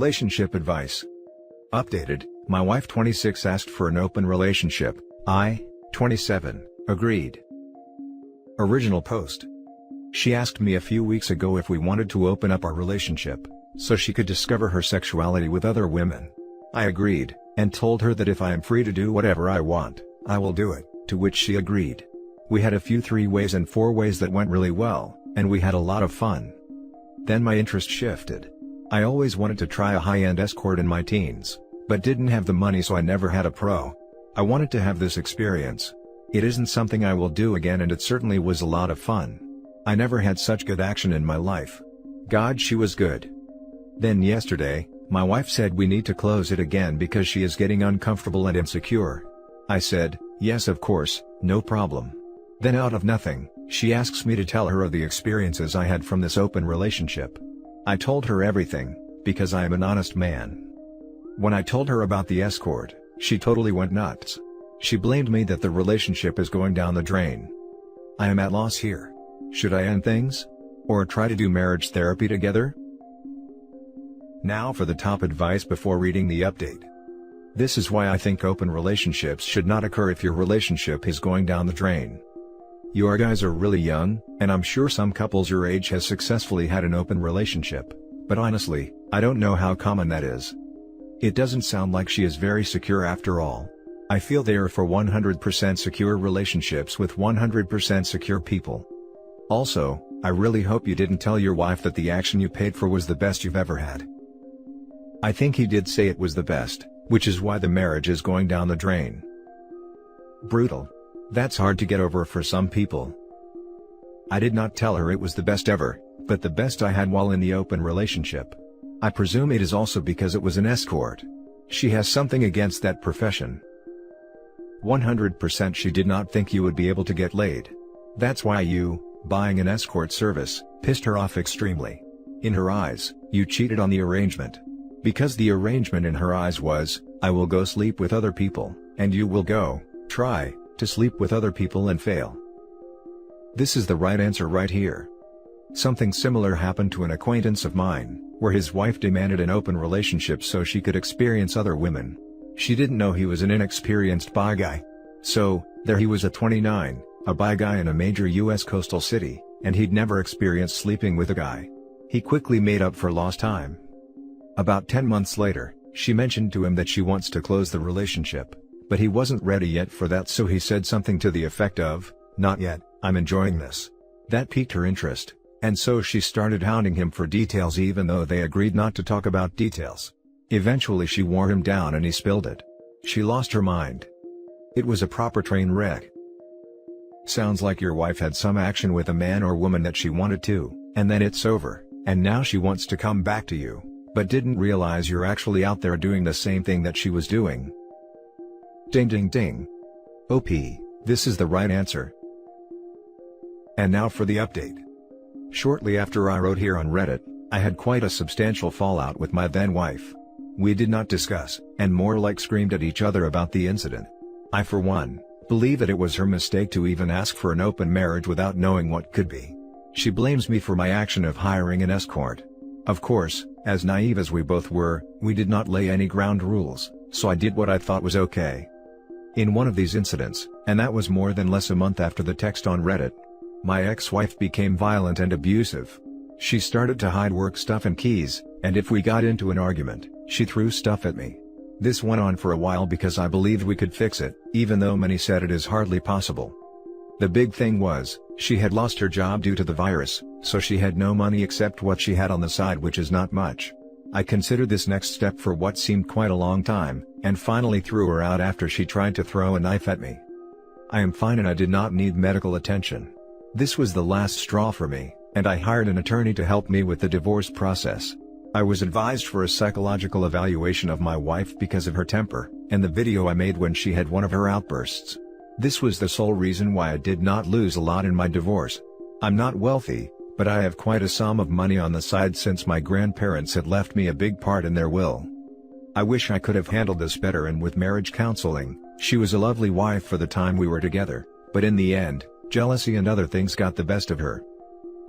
Relationship advice. Updated, my wife 26 asked for an open relationship, I, 27, agreed. Original post. She asked me a few weeks ago if we wanted to open up our relationship, so she could discover her sexuality with other women. I agreed, and told her that if I am free to do whatever I want, I will do it, to which she agreed. We had a few 3-ways and 4-ways that went really well, and we had a lot of fun. Then my interest shifted. I always wanted to try a high-end escort in my teens, but didn't have the money, so I never had a pro. I wanted to have this experience. It isn't something I will do again, and it certainly was a lot of fun. I never had such good action in my life. God, she was good. Then yesterday, my wife said we need to close it again because she is getting uncomfortable and insecure. I said, yes, of course, no problem. Then out of nothing, she asks me to tell her of the experiences I had from this open relationship. I told her everything, because I am an honest man. When I told her about the escort, she totally went nuts. She blamed me that the relationship is going down the drain. I am at loss here. Should I end things? Or try to do marriage therapy together? Now for the top advice before reading the update. This is why I think open relationships should not occur if your relationship is going down the drain. You guys are really young, and I'm sure some couples your age has successfully had an open relationship, but honestly, I don't know how common that is. It doesn't sound like she is very secure after all. I feel they are for 100% secure relationships with 100% secure people. Also, I really hope you didn't tell your wife that the action you paid for was the best you've ever had. I think he did say it was the best, which is why the marriage is going down the drain. Brutal. That's hard to get over for some people. I did not tell her it was the best ever, but the best I had while in the open relationship. I presume it is also because it was an escort. She has something against that profession. 100% she did not think you would be able to get laid. That's why you, buying an escort service, pissed her off extremely. In her eyes, you cheated on the arrangement. Because the arrangement in her eyes was, I will go sleep with other people, and you will go, try to sleep with other people and fail. This is the right answer right here. Something similar happened to an acquaintance of mine, where his wife demanded an open relationship so she could experience other women. She didn't know he was an inexperienced bi guy. So, there he was at 29, a bi guy in a major US coastal city, and he'd never experienced sleeping with a guy. He quickly made up for lost time. About 10 months later, she mentioned to him that she wants to close the relationship. But he wasn't ready yet for that, so he said something to the effect of, "Not yet, I'm enjoying this." That piqued her interest, and so she started hounding him for details even though they agreed not to talk about details. Eventually she wore him down and he spilled it. She lost her mind. It was a proper train wreck. Sounds like your wife had some action with a man or woman that she wanted to, and then it's over, and now she wants to come back to you, but didn't realize you're actually out there doing the same thing that she was doing. Ding ding ding. OP, this is the right answer. And now for the update. Shortly after I wrote here on Reddit, I had quite a substantial fallout with my then wife. We did not discuss, and more like screamed at each other about the incident. I for one, believe that it was her mistake to even ask for an open marriage without knowing what could be. She blames me for my action of hiring an escort. Of course, as naive as we both were, we did not lay any ground rules, so I did what I thought was okay. In one of these incidents, and that was more than less a month after the text on Reddit, my ex-wife became violent and abusive. She started to hide work stuff and keys, and if we got into an argument, she threw stuff at me. This went on for a while because I believed we could fix it, even though many said it is hardly possible. The big thing was, she had lost her job due to the virus, so she had no money except what she had on the side, which is not much. I considered this next step for what seemed quite a long time, and finally threw her out after she tried to throw a knife at me. I am fine and I did not need medical attention. This was the last straw for me, and I hired an attorney to help me with the divorce process. I was advised for a psychological evaluation of my wife because of her temper, and the video I made when she had one of her outbursts. This was the sole reason why I did not lose a lot in my divorce. I'm not wealthy, but I have quite a sum of money on the side since my grandparents had left me a big part in their will. I wish I could have handled this better, and with marriage counseling, she was a lovely wife for the time we were together, but in the end, jealousy and other things got the best of her.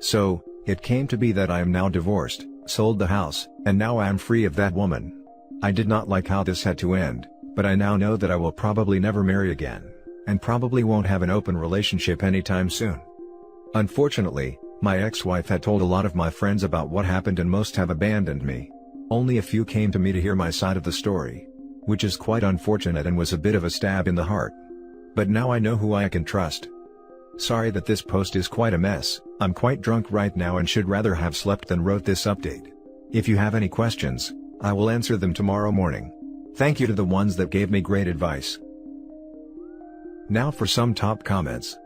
So, it came to be that I am now divorced, sold the house, and now I am free of that woman. I did not like how this had to end, but I now know that I will probably never marry again, and probably won't have an open relationship anytime soon. Unfortunately, my ex-wife had told a lot of my friends about what happened and most have abandoned me. Only a few came to me to hear my side of the story, which is quite unfortunate and was a bit of a stab in the heart. But now I know who I can trust. Sorry that this post is quite a mess. I'm quite drunk right now and should rather have slept than wrote this update. If you have any questions, I will answer them tomorrow morning. Thank you to the ones that gave me great advice. Now for some top comments.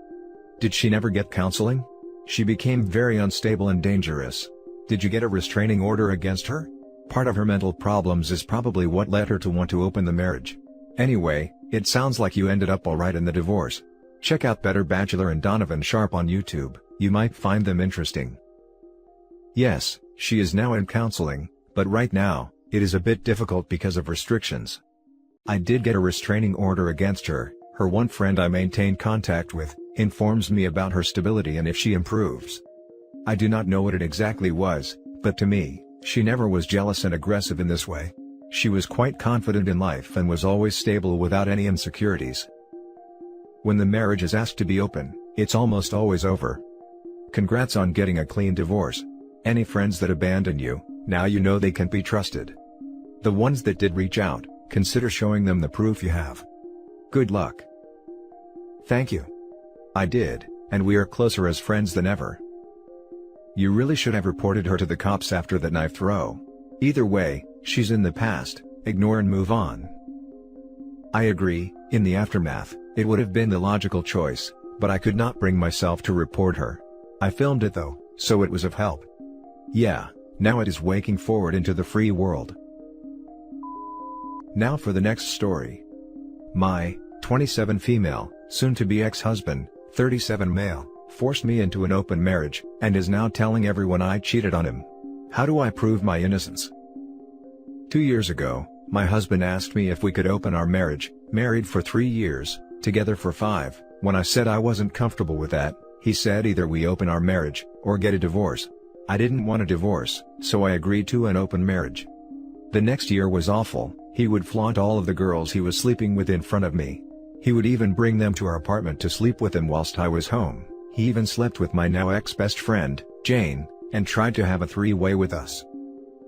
Did she never get counseling? She became very unstable and dangerous. Did you get a restraining order against her? Part of her mental problems is probably what led her to want to open the marriage. Anyway, it sounds like you ended up alright in the divorce. Check out Better Bachelor and Donovan Sharp on YouTube, you might find them interesting. Yes, she is now in counseling, but right now, it is a bit difficult because of restrictions. I did get a restraining order against her. Her one friend I maintain contact with, informs me about her stability and if she improves. I do not know what it exactly was, but to me, she never was jealous and aggressive in this way. She was quite confident in life and was always stable without any insecurities. When the marriage is asked to be open, it's almost always over. Congrats on getting a clean divorce. Any friends that abandon you, now you know they can be trusted. The ones that did reach out, consider showing them the proof you have. Good luck. Thank you. I did, and we are closer as friends than ever. You really should have reported her to the cops after that knife throw. Either way, she's in the past, ignore and move on. I agree, in the aftermath, it would have been the logical choice, but I could not bring myself to report her. I filmed it though, so it was of help. Yeah, now it is waking forward into the free world. Now for the next story. My 27 female, soon-to-be ex-husband, 37 male, forced me into an open marriage, and is now telling everyone I cheated on him. How do I prove my innocence? 2 years ago, my husband asked me if we could open our marriage, married for 3 years, together for 5, when I said I wasn't comfortable with that, he said either we open our marriage, or get a divorce. I didn't want a divorce, so I agreed to an open marriage. The next year was awful. He would flaunt all of the girls he was sleeping with in front of me. He would even bring them to our apartment to sleep with him whilst I was home. He even slept with my now ex-best friend, Jane, and tried to have a three-way with us.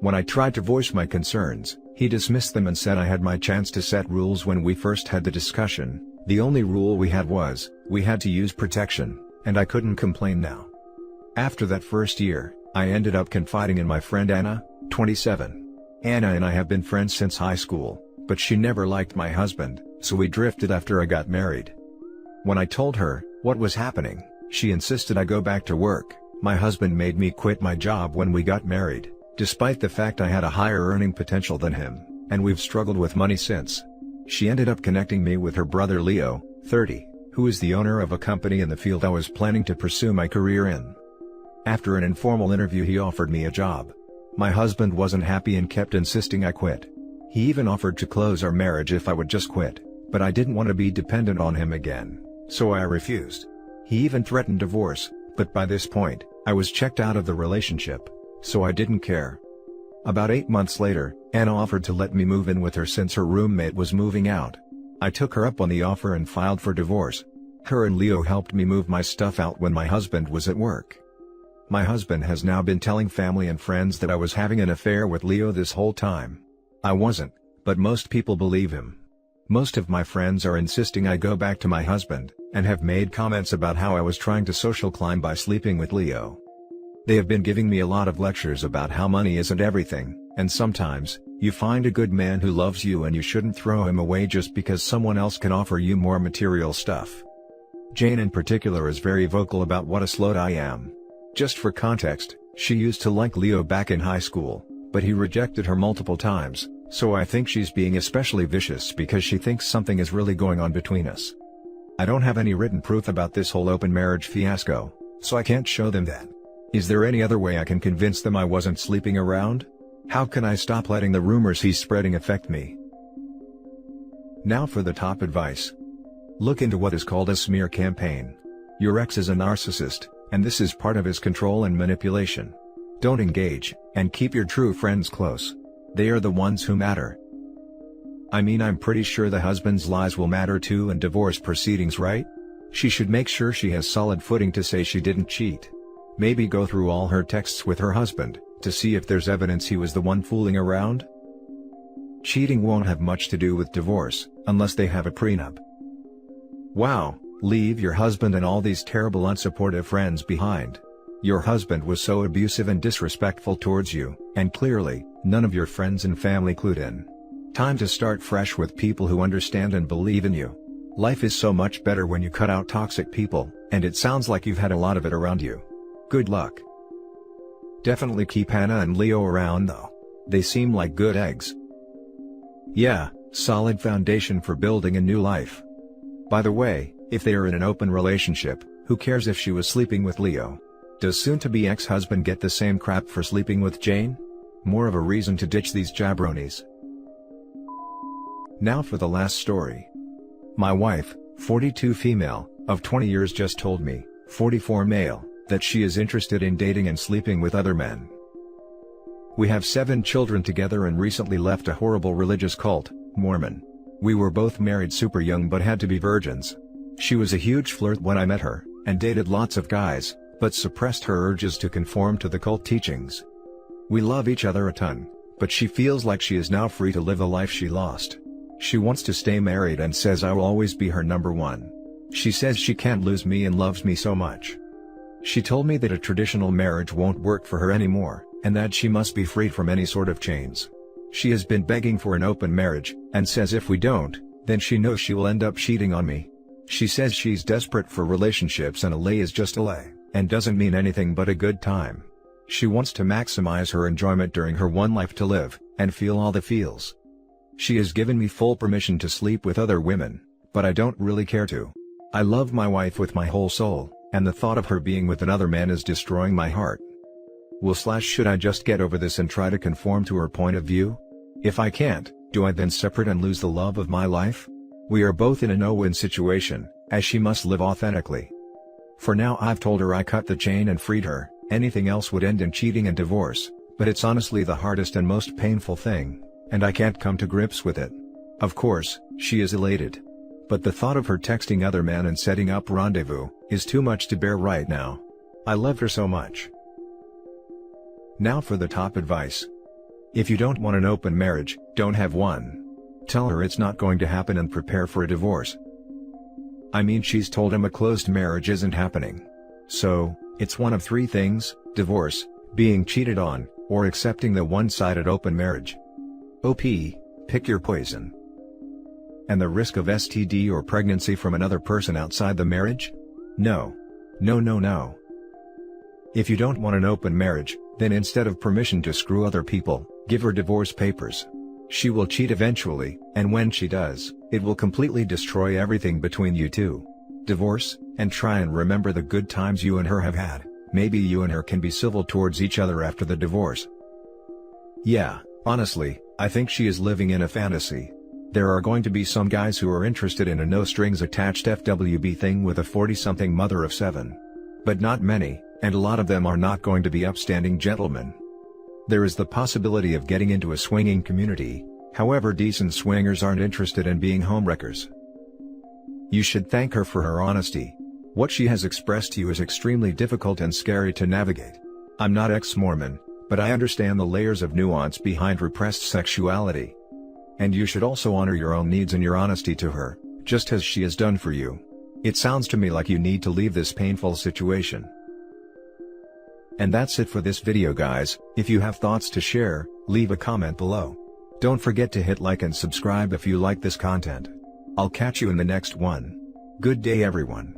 When I tried to voice my concerns, he dismissed them and said I had my chance to set rules. When we first had the discussion, the only rule we had was, we had to use protection, and I couldn't complain now. After that first year, I ended up confiding in my friend Anna, 27. Anna and I have been friends since high school, but she never liked my husband, so we drifted after I got married. When I told her what was happening, she insisted I go back to work. My husband made me quit my job when we got married, despite the fact I had a higher earning potential than him, and we've struggled with money since. She ended up connecting me with her brother Leo, 30, who is the owner of a company in the field I was planning to pursue my career in. After an informal interview, he offered me a job. My husband wasn't happy and kept insisting I quit. He even offered to close our marriage if I would just quit, but I didn't want to be dependent on him again, so I refused. He even threatened divorce, but by this point, I was checked out of the relationship, so I didn't care. About 8 months later, Anna offered to let me move in with her since her roommate was moving out. I took her up on the offer and filed for divorce. Her and Leo helped me move my stuff out when my husband was at work. My husband has now been telling family and friends that I was having an affair with Leo this whole time. I wasn't, but most people believe him. Most of my friends are insisting I go back to my husband, and have made comments about how I was trying to social climb by sleeping with Leo. They have been giving me a lot of lectures about how money isn't everything, and sometimes, you find a good man who loves you and you shouldn't throw him away just because someone else can offer you more material stuff. Jane in particular is very vocal about what a slut I am. Just for context, she used to like Leo back in high school, but he rejected her multiple times, so I think she's being especially vicious because she thinks something is really going on between us. I don't have any written proof about this whole open marriage fiasco, so I can't show them that. Is there any other way I can convince them I wasn't sleeping around? How can I stop letting the rumors he's spreading affect me? Now for the top advice. Look into what is called a smear campaign. Your ex is a narcissist, and this is part of his control and manipulation. Don't engage, and keep your true friends close. They are the ones who matter. I mean, I'm pretty sure the husband's lies will matter too in divorce proceedings, right? She should make sure she has solid footing to say she didn't cheat. Maybe go through all her texts with her husband, to see if there's evidence he was the one fooling around. Cheating won't have much to do with divorce, unless they have a prenup. Wow, leave your husband and all these terrible unsupportive friends behind. Your husband was so abusive and disrespectful towards you, and clearly, none of your friends and family clued in. Time to start fresh with people who understand and believe in you. Life is so much better when you cut out toxic people, and it sounds like you've had a lot of it around you. Good luck. Definitely keep Hannah and Leo around though. They seem like good eggs. Yeah, solid foundation for building a new life. By the way, if they are in an open relationship, who cares if she was sleeping with Leo? Does soon-to-be ex-husband get the same crap for sleeping with Jane? More of a reason to ditch these jabronis. Now for the last story. My wife, 42 female, of 20 years just told me, 44 male, that she is interested in dating and sleeping with other men. We have 7 children together and recently left a horrible religious cult, Mormon. We were both married super young but had to be virgins. She was a huge flirt when I met her, and dated lots of guys, but suppressed her urges to conform to the cult teachings. We love each other a ton, but she feels like she is now free to live the life she lost. She wants to stay married and says I will always be her number one. She says she can't lose me and loves me so much. She told me that a traditional marriage won't work for her anymore, and that she must be freed from any sort of chains. She has been begging for an open marriage, and says if we don't, then she knows she will end up cheating on me. She says she's desperate for relationships and a lay is just a lay, and doesn't mean anything but a good time. She wants to maximize her enjoyment during her one life to live, and feel all the feels. She has given me full permission to sleep with other women, but I don't really care to. I love my wife with my whole soul, and the thought of her being with another man is destroying my heart. Should I just get over this and try to conform to her point of view? If I can't, do I then separate and lose the love of my life? We are both in a no-win situation, as she must live authentically. For now I've told her I cut the chain and freed her, anything else would end in cheating and divorce, but it's honestly the hardest and most painful thing, and I can't come to grips with it. Of course, she is elated. But the thought of her texting other men and setting up rendezvous, is too much to bear right now. I love her so much. Now for the top advice. If you don't want an open marriage, don't have one. Tell her it's not going to happen and prepare for a divorce. I mean, she's told him a closed marriage isn't happening. So, it's one of 3 things: divorce, being cheated on, or accepting the one-sided open marriage. OP, pick your poison. And the risk of STD or pregnancy from another person outside the marriage? No. No, no, no. If you don't want an open marriage, then instead of permission to screw other people, give her divorce papers. She will cheat eventually, and when she does, it will completely destroy everything between you two. Divorce, and try and remember the good times you and her have had. Maybe you and her can be civil towards each other after the divorce. Yeah, honestly, I think she is living in a fantasy. There are going to be some guys who are interested in a no-strings-attached FWB thing with a 40-something mother of 7. But not many, and a lot of them are not going to be upstanding gentlemen. There is the possibility of getting into a swinging community, however decent swingers aren't interested in being homewreckers. You should thank her for her honesty. What she has expressed to you is extremely difficult and scary to navigate. I'm not ex-Mormon, but I understand the layers of nuance behind repressed sexuality. And you should also honor your own needs and your honesty to her, just as she has done for you. It sounds to me like you need to leave this painful situation. And that's it for this video, guys. If you have thoughts to share, leave a comment below. Don't forget to hit like and subscribe if you like this content. I'll catch you in the next one. Good day, everyone.